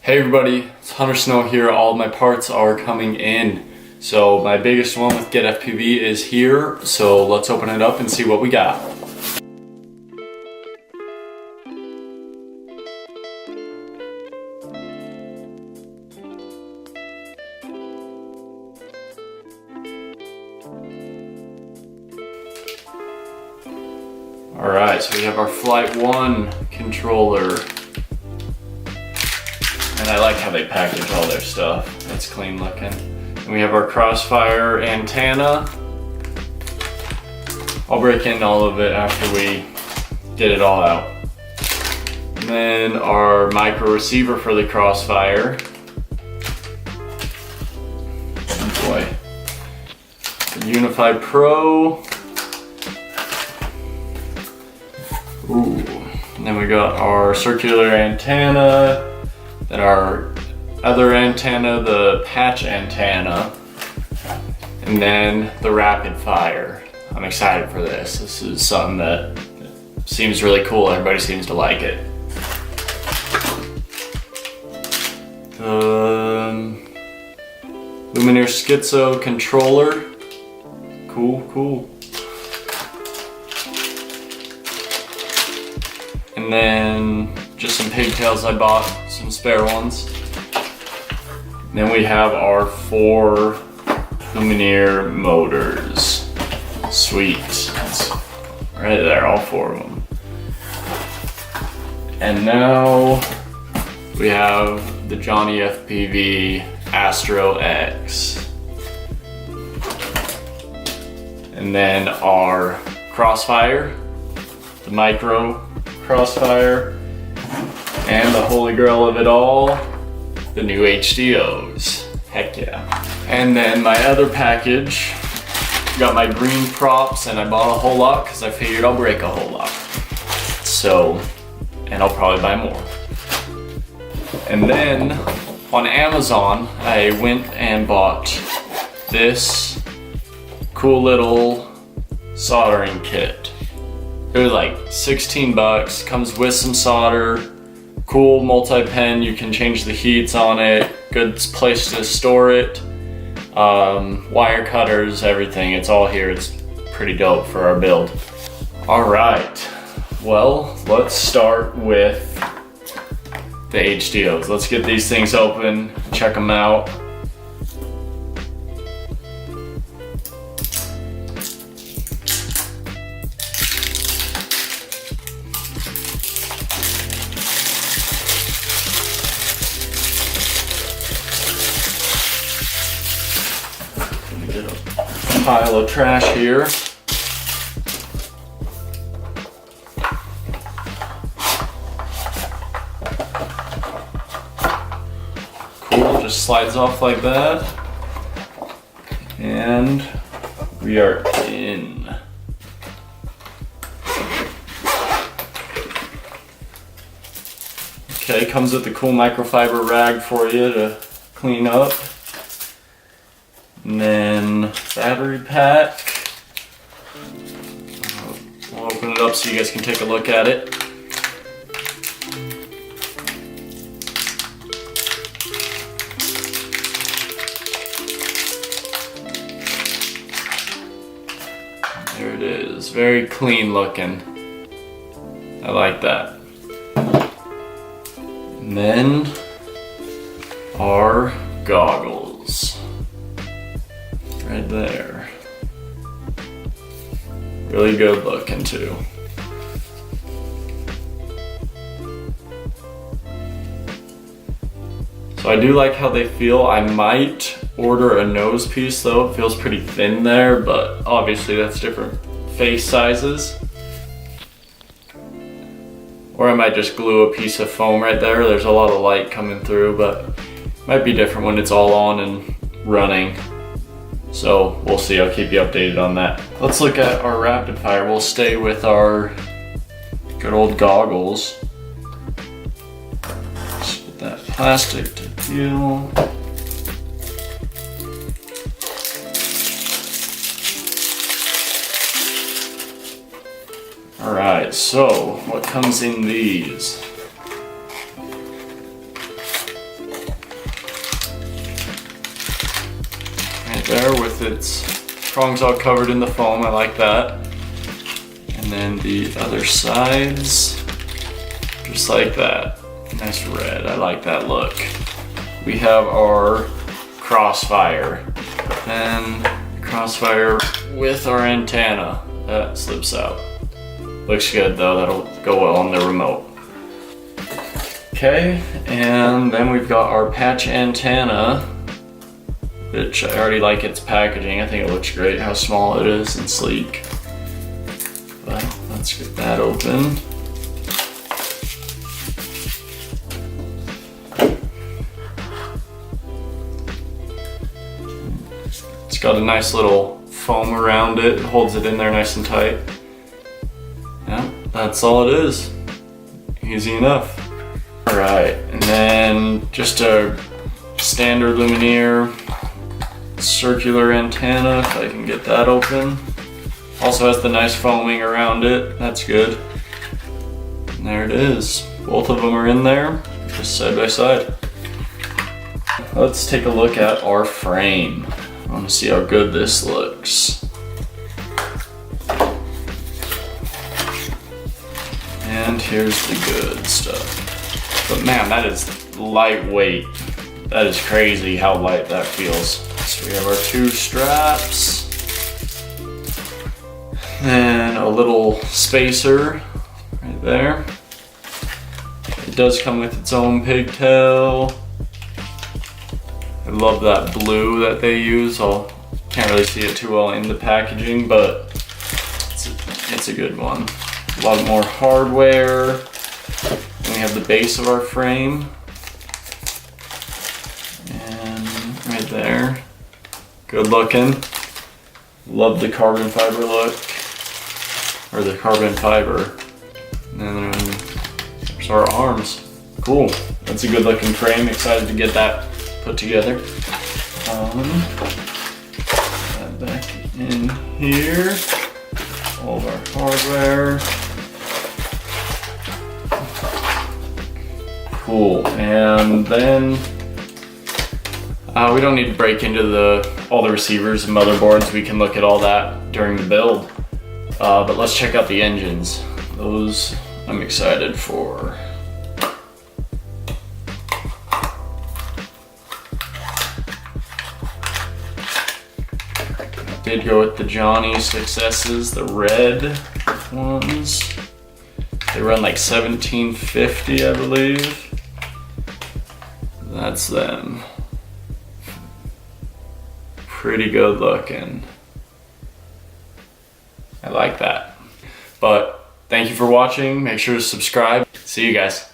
Hey everybody, it's Hunter Snow here. All of my parts are coming in. So my biggest one with Get FPV is here. So let's open it up and see what we got. Alright, so we have our Flight 1 controller. And I like how they package all their stuff. It's clean looking. And we have our Crossfire antenna. I'll break in all of it after we get it all out. And then our micro receiver for the Crossfire. Oh boy. The Unified Pro. Ooh. And then we got our circular antenna. Then our other antenna, the patch antenna, and then the rapid fire. I'm excited for this. This is something that seems really cool. Everybody seems to like it. Luminaire Schizo controller. Cool. And then just some pigtails I bought, some spare ones. And then we have our 4 Luminaire motors. Sweet. That's right there, all 4 of them. And now we have the Johnny FPV Astro X. And then our Crossfire, the micro Crossfire, and the holy grail of it all, the new HDOs. Heck yeah. And then my other package, got my green props, and I bought a whole lot because I figured I'll break a whole lot. So, and I'll probably buy more. And then on Amazon, I went and bought this cool little soldering kit. It was like 16 bucks, comes with some solder, cool multi-pen, you can change the heats on it, good place to store it, wire cutters, everything, it's all here. It's pretty dope for our build. Alright, well, let's start with the HDOs. Let's get these things open, check them out. Pile of trash here. Cool, just slides off like that. And we are in. Okay, comes with the cool microfiber rag for you to clean up. And then battery pack. I'll open it up so you guys can take a look at it. There it is, very clean looking. I like that. And then our goggles. Right there. Really good looking too. So I do like how they feel. I might order a nose piece though. It feels pretty thin there, but obviously that's different face sizes. Or I might just glue a piece of foam right there. There's a lot of light coming through, but it might be different when it's all on and running. So we'll see, I'll keep you updated on that. Let's look at our rapid fire. We'll stay with our good old goggles. Just put that plastic to peel. Alright, so what comes in these? right there with its prongs all covered in the foam. I like that. And then the other sides, just like that. Nice red, I like that look. We have our crossfire. And crossfire with our antenna that slips out. Looks good though, that'll go well on the remote. Okay, and then we've got our patch antenna, which I already like its packaging. I think it looks great how small it is and sleek. But let's get that open. It's got a nice little foam around it, holds it in there nice and tight. Yeah, that's all it is. Easy enough. All right, and then just a standard luminaire circular antenna, if I can get that open. Also has the nice foaming around it, that's good. And there it is. Both of them are in there, just side by side. Let's take a look at our frame. I want to see how good this looks. And here's the good stuff. But man, that is lightweight. That is crazy how light that feels. So we have our two straps. And a little spacer right there. It does come with its own pigtail. I love that blue that they use. Can't really see it too well in the packaging, but it's a good one. A lot more hardware. And we have the base of our frame. And right there. Good looking. Love the carbon fiber look. Or the carbon fiber. And then there's our arms. Cool. That's a good looking frame. Excited to get that put together. That back in here. All of our hardware. Cool, and then we don't need to break into all the receivers and motherboards. We can look at all that during the build. But let's check out the engines. Those I'm excited for. I did go with the Johnny 6S's, the red ones. They run like $17.50, I believe. That's them. Pretty good looking. I like that. But thank you for watching. Make sure to subscribe. See you guys.